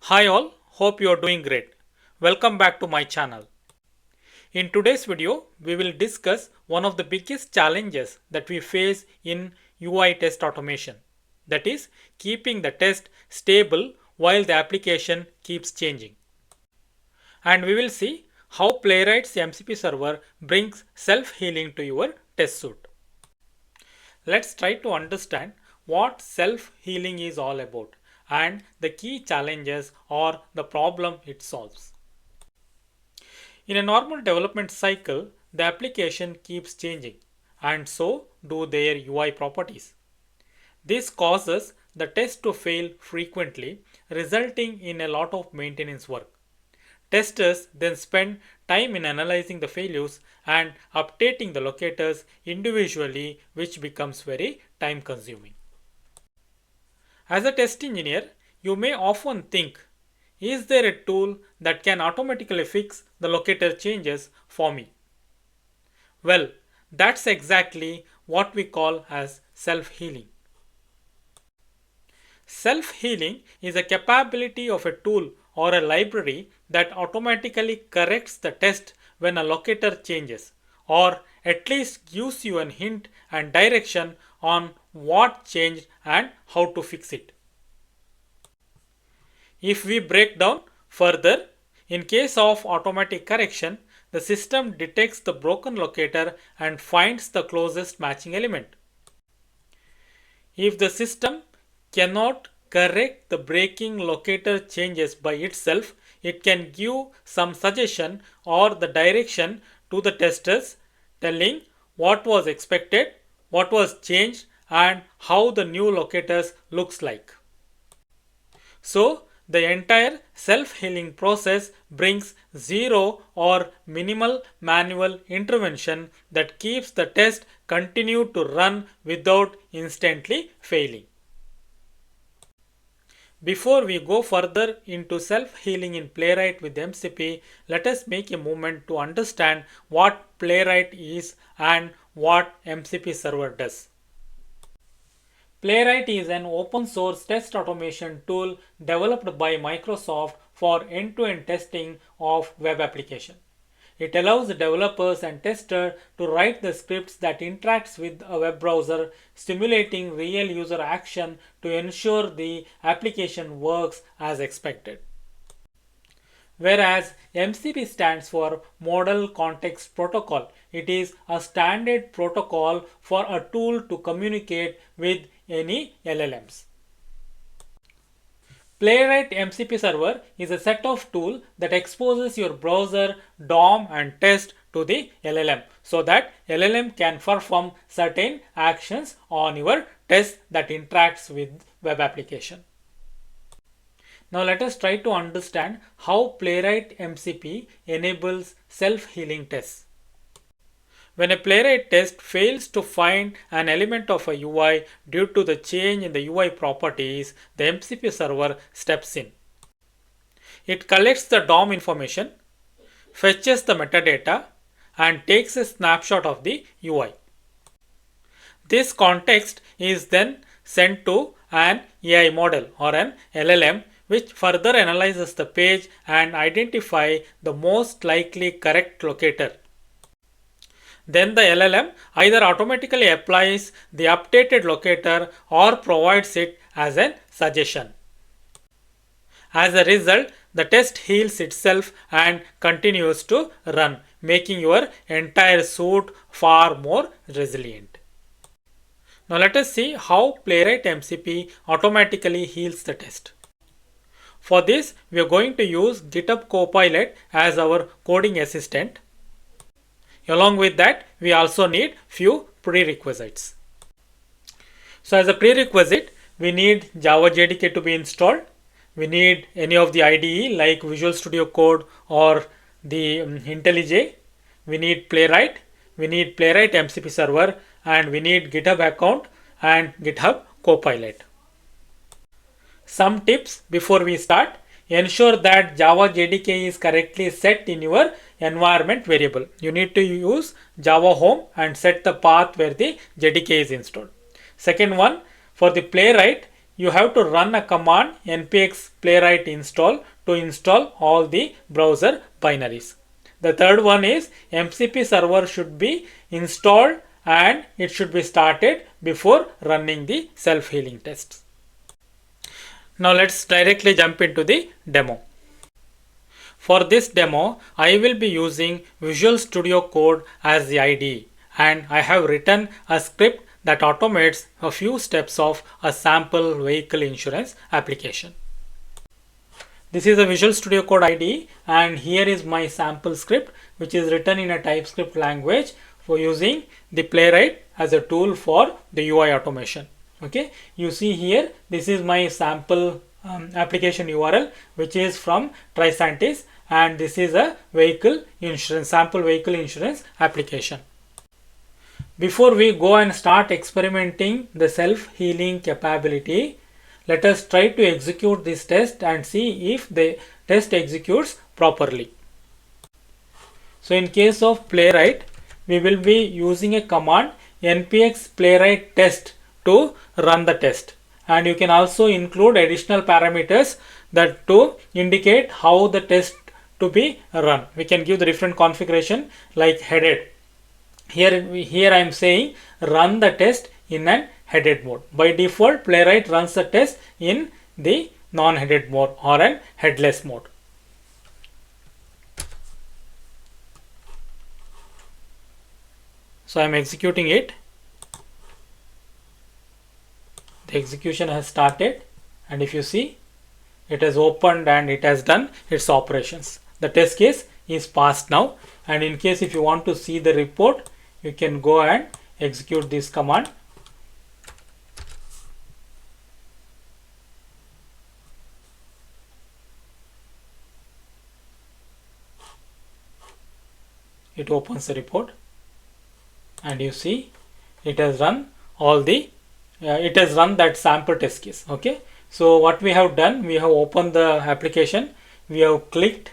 Hi all, hope you are doing great. Welcome back to my channel. In today's video, we will discuss one of the biggest challenges that we face in UI test automation. That is, keeping the test stable while the application keeps changing. And we will see how Playwright's MCP server brings self-healing to your test suite. Let's try to understand what self-healing is all about and the key challenges or the problem it solves. In a normal development cycle, the application keeps changing and so do their UI properties. This causes the test to fail frequently, resulting in a lot of maintenance work. Testers then spend time in analyzing the failures and updating the locators individually, which becomes very time consuming. As a test engineer, you may often think, is there a tool that can automatically fix the locator changes for me? Well, that's exactly what we call as self-healing. Self-healing is a capability of a tool or a library that automatically corrects the test when a locator changes, or at least gives you a hint and direction on what changed and how to fix it. If we break down further, in case of automatic correction, the system detects the broken locator and finds the closest matching element. If the system cannot correct the breaking locator changes by itself, it can give some suggestion or the direction to the testers telling what was expected, what was changed, and how the new locators looks like. So, the entire self-healing process brings zero or minimal manual intervention that keeps the test continue to run without instantly failing. Before we go further into self-healing in Playwright with MCP, let us make a moment to understand what Playwright is and what MCP Server does. Playwright is an open source test automation tool developed by Microsoft for end-to-end testing of web applications. It allows developers and testers to write the scripts that interacts with a web browser, stimulating real user action to ensure the application works as expected. Whereas MCP stands for Model Context Protocol. It is a standard protocol for a tool to communicate with any LLMs. Playwright MCP Server is a set of tools that exposes your browser, DOM and test to the LLM so that LLM can perform certain actions on your test that interacts with web application. Now let us try to understand how Playwright MCP enables self-healing tests. When a Playwright test fails to find an element of a UI due to the change in the UI properties, the MCP server steps in. It collects the DOM information, fetches the metadata, and takes a snapshot of the UI. This context is then sent to an AI model or an LLM, which further analyzes the page and identifies the most likely correct locator. Then the LLM either automatically applies the updated locator or provides it as a suggestion. As a result, the test heals itself and continues to run, making your entire suite far more resilient. Now let us see how Playwright MCP automatically heals the test. For this, we are going to use GitHub Copilot as our coding assistant. Along with that, we also need few prerequisites. So as a prerequisite, we need Java JDK to be installed. We need any of the IDE like Visual Studio Code or the IntelliJ. We need Playwright. We need Playwright MCP Server, and we need GitHub account and GitHub Copilot. Some tips before we start. Ensure that Java JDK is correctly set in your environment variable. You need to use Java home and set the path where the JDK is installed. Second one, for the Playwright, you have to run a command npx playwright install to install all the browser binaries. The third one is MCP server should be installed and it should be started before running the self-healing tests. Now let's directly jump into the demo. For this demo, I will be using Visual Studio Code as the IDE, and I have written a script that automates a few steps of a sample vehicle insurance application. This is a Visual Studio Code IDE, and here is my sample script which is written in a TypeScript language for using the Playwright as a tool for the UI automation. Okay, you see here, this is my sample application URL which is from Trisantis, and this is a vehicle insurance, sample vehicle insurance application. Before we go and start experimenting the self-healing capability, let us try to execute this test and see if the test executes properly. So in case of Playwright, we will be using a command npx playwright test to run the test, and you can also include additional parameters that to indicate how the test to be run. We can give the different configuration like headed. Here I am saying run the test in an headed mode. By default, Playwright runs the test in the non-headed mode or an headless mode. So I am executing it. The execution has started, and if you see, it has opened and it has done its operations. The test case is passed now, and in case if you want to see the report, you can go and execute this command. It opens the report, and you see it has run all the it has run that sample test case. Okay, so what we have done, we have opened the application, we have clicked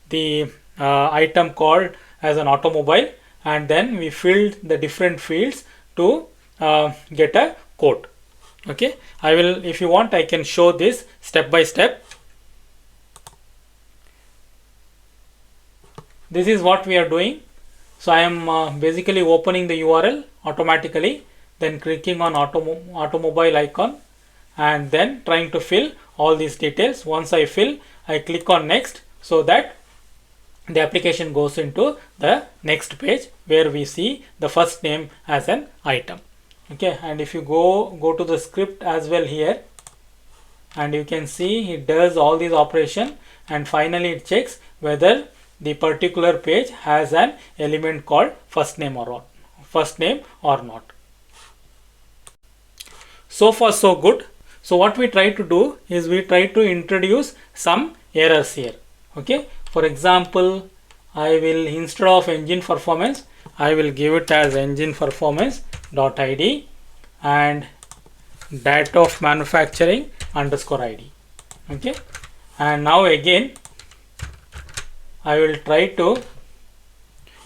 the item called as an automobile, and then we filled the different fields to get a quote. Okay, I will, if you want, I can show this step by step. This is what we are doing. So I am basically opening the URL automatically, then clicking on automobile icon, and then trying to fill all these details. Once I fill, I click on next, so that the application goes into the next page where we see the first name as an item. Okay, and if you go to the script as well here, and you can see it does all these operations, and finally it checks whether the particular page has an element called first name or not. So far so good. So what we try to do is we try to introduce some errors here. Okay, for example, I will, instead of engine performance, I will give it as engine performance.id and date of manufacturing _id. Okay, and now again I will try to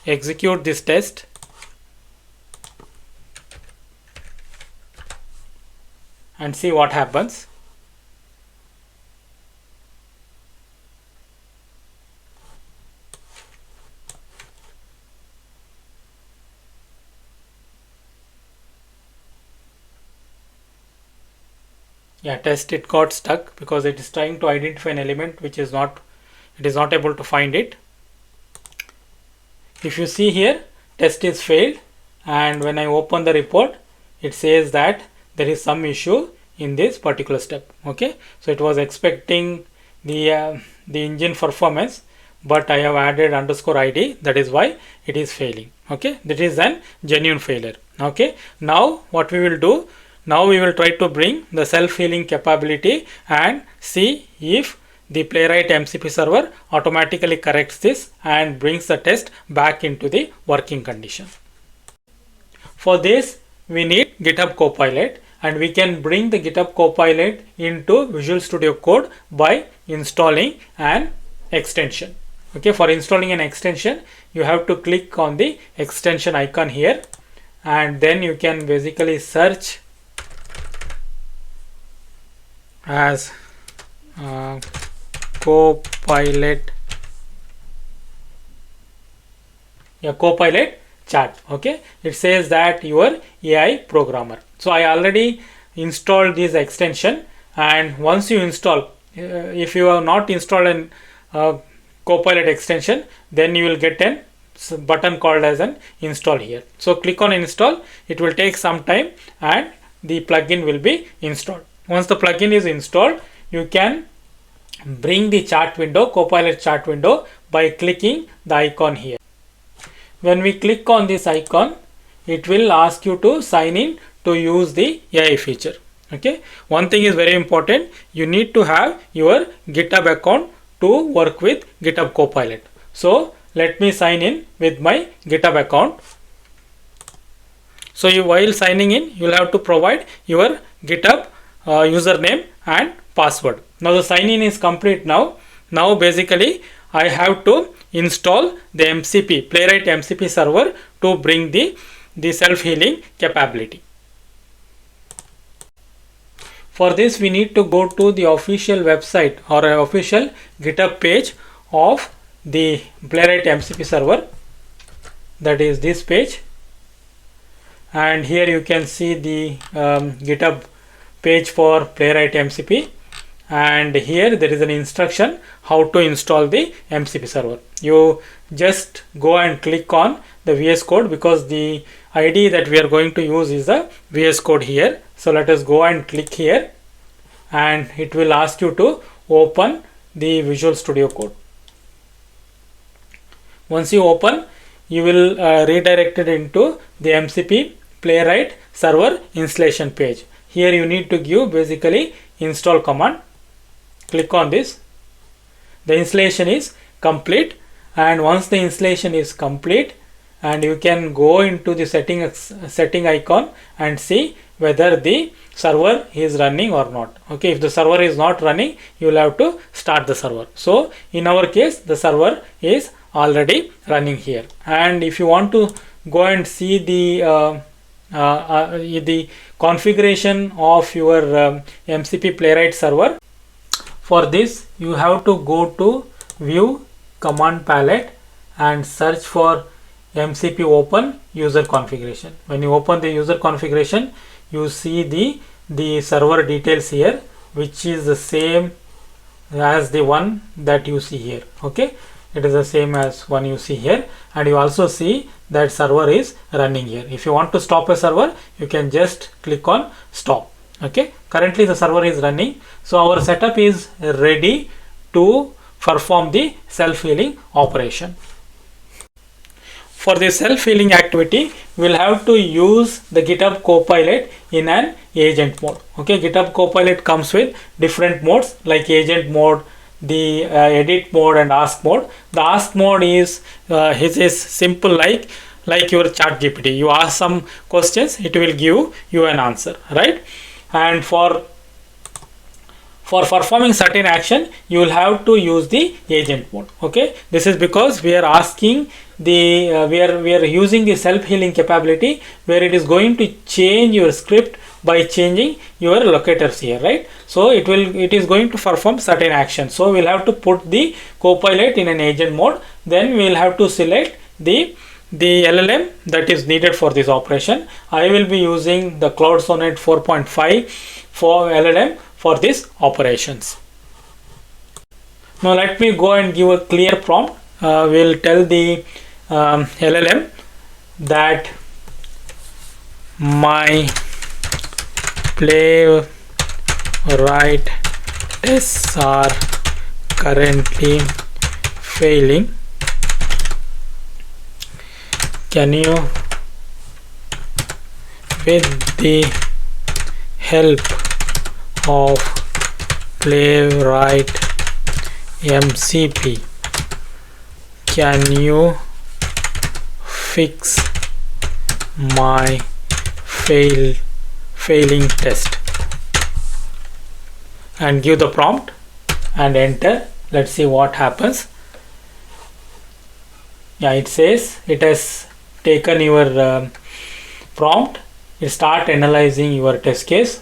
execute this test, and see what happens. Yeah, test, it got stuck because it is trying to identify an element which is not, it is not able to find it. If you see here, test is failed, and when I open the report, it says that there is some issue in this particular step. Okay, so it was expecting the engine performance, but I have added _id, that is why it is failing. Okay, that is an genuine failure. Okay, now what we will do, now we will try to bring the self-healing capability and see if the Playwright MCP server automatically corrects this and brings the test back into the working condition. For this, we need GitHub Copilot, and we can bring the GitHub Copilot into Visual Studio Code by installing an extension. Okay, for installing an extension, you have to click on the extension icon here, and then you can basically search as copilot, copilot chat. Okay, it says that your AI programmer. So I already installed this extension, and once you install, if you have not installed an copilot extension, then you will get an button called as an install here. So click on install. It will take some time and the plugin will be installed. Once the plugin is installed, you can bring the chat window, copilot chat window, by clicking the icon here. When we click on this icon, it will ask you to sign in to use the AI feature. Okay, one thing is very important. You need to have your GitHub account to work with GitHub Copilot. So let me sign in with my GitHub account. So while signing in, you will have to provide your GitHub username and password. Now the sign in is complete now. Now basically I have to install the MCP, Playwright MCP server, to bring the self-healing capability. For this, we need to go to the official website or official GitHub page of the Playwright MCP server. That is this page. And here you can see the GitHub page for Playwright MCP. And here there is an instruction how to install the MCP server. You just go and click on the VS Code, because the ID that we are going to use is the VS Code here. So let us go and click here, and it will ask you to open the Visual Studio Code. Once you open, you will redirect it into the MCP Playwright server installation page. Here you need to give basically install command. Click on this. The installation is complete, and once the installation is complete, and you can go into the setting icon and see whether the server is running or not. Okay, if the server is not running, you will have to start the server. So in our case, the server is already running here. And if you want to go and see the configuration of your MCP Playwright server, for this you have to go to View Command Palette and search for MCP Open User Configuration. When you open the user configuration, you see the server details here, which is the same as the one that you see here. Okay, it is the same as one you see here, and you also see that server is running here. If you want to stop a server, you can just click on stop. Okay, currently the server is running, so our setup is ready to perform the self-healing operation. For the self-healing activity, we'll have to use the GitHub Copilot in an agent mode. Okay, GitHub Copilot comes with different modes like agent mode, the edit mode, and ask mode. The ask mode is simple like your chat GPT. You ask some questions, it will give you an answer, right? And for performing certain action, you will have to use the agent mode. Okay, this is because we are asking we are using the self-healing capability, where it is going to change your script by changing your locators here, right? So it is going to perform certain actions. So we'll have to put the Copilot in an agent mode. Then we'll have to select the LLM that is needed for this operation. I will be using the Cloud Sonnet 4.5 for LLM for these operations. Now let me go and give a clear prompt. We'll tell the LLM that my Playwright tests are currently failing. Can you, with the help of Playwright MCP, can you fix my failing test? And give the prompt and enter. Let's see what happens. Yeah, it says it has taken your prompt. It start analyzing your test case,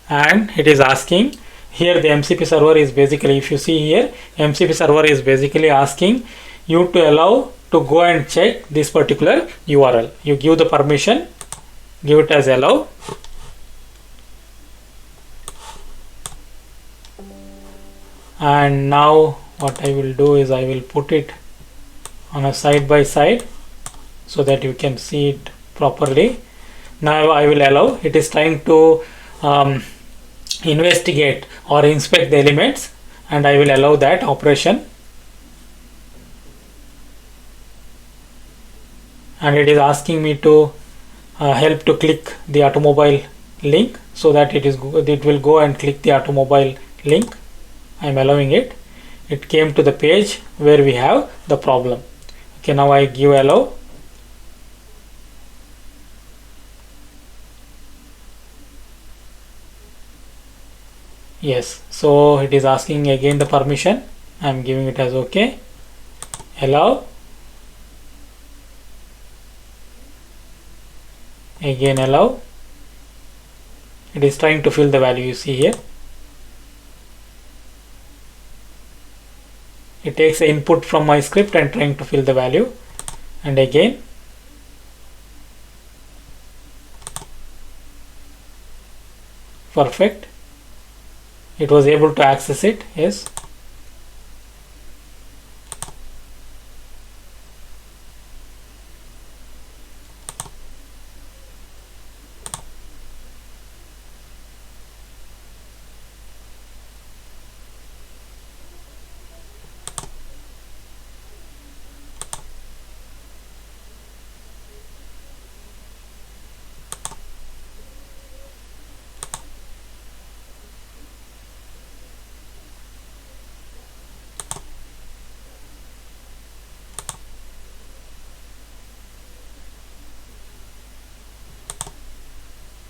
and it is asking here the MCP server is basically, if you see here, MCP server is basically asking you to allow to go and check this particular URL. You give the permission, give it as allow. And now what I will do is I will put it on a side by side so that you can see it properly. Now I will allow. It is trying to investigate or inspect the elements, and I will allow that operation. And it is asking me to help to click the automobile link, so that it will go and click the automobile link. I am allowing it. It came to the page where we have the problem. Okay, now I give allow. Yes, so it is asking again the permission. I am giving it as okay. Allow. Again allow. It is trying to fill the value, you see here. It takes the input from my script and trying to fill the value. And again. Perfect. It was able to access it, yes.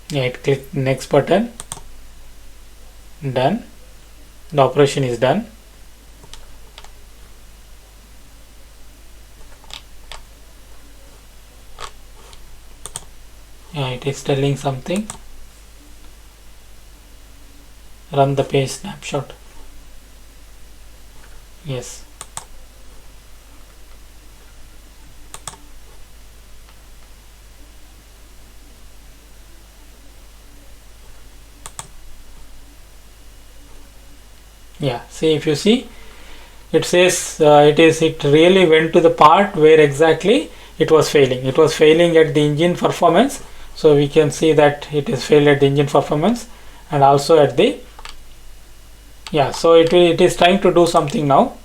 Yeah, it click next button. Done. The operation is done. Yeah, it is telling something. Run the page snapshot. Yes. Yeah, see, if you see, it says it really went to the part where exactly it was failing. It was failing at the engine performance. So we can see that it is failed at the engine performance, and also at the, yeah, so it is trying to do something now.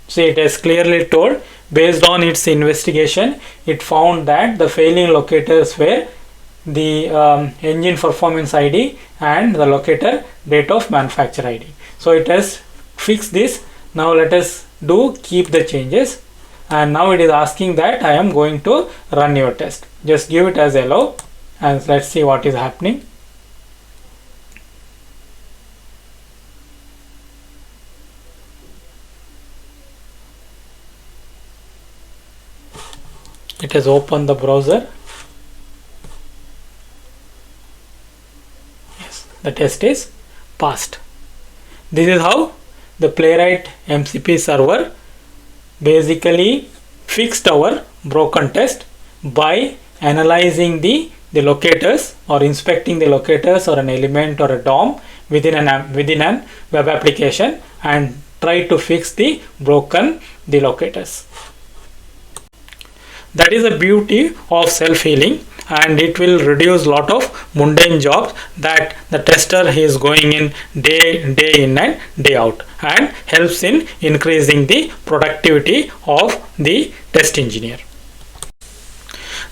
See, it has clearly told, based on its investigation, it found that the failing locators were the engine performance ID and the locator date of manufacture ID. So it has fixed this. Now let us keep the changes, and now it is asking that I am going to run your test. Just give it as allow, and let's see what is happening. It has opened the browser. Yes, the test is passed. This is how the Playwright MCP server basically fixed our broken test by analyzing the locators, or inspecting the locators or an element or a DOM within an web application, and try to fix the locators. That is the beauty of self-healing, and it will reduce lot of mundane jobs that the tester is going in day in and day out, and helps in increasing the productivity of the test engineer.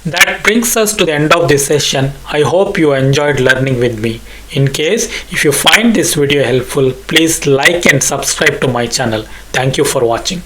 That brings us to the end of this session. I hope you enjoyed learning with me. In case if you find this video helpful, please like and subscribe to my channel. Thank you for watching.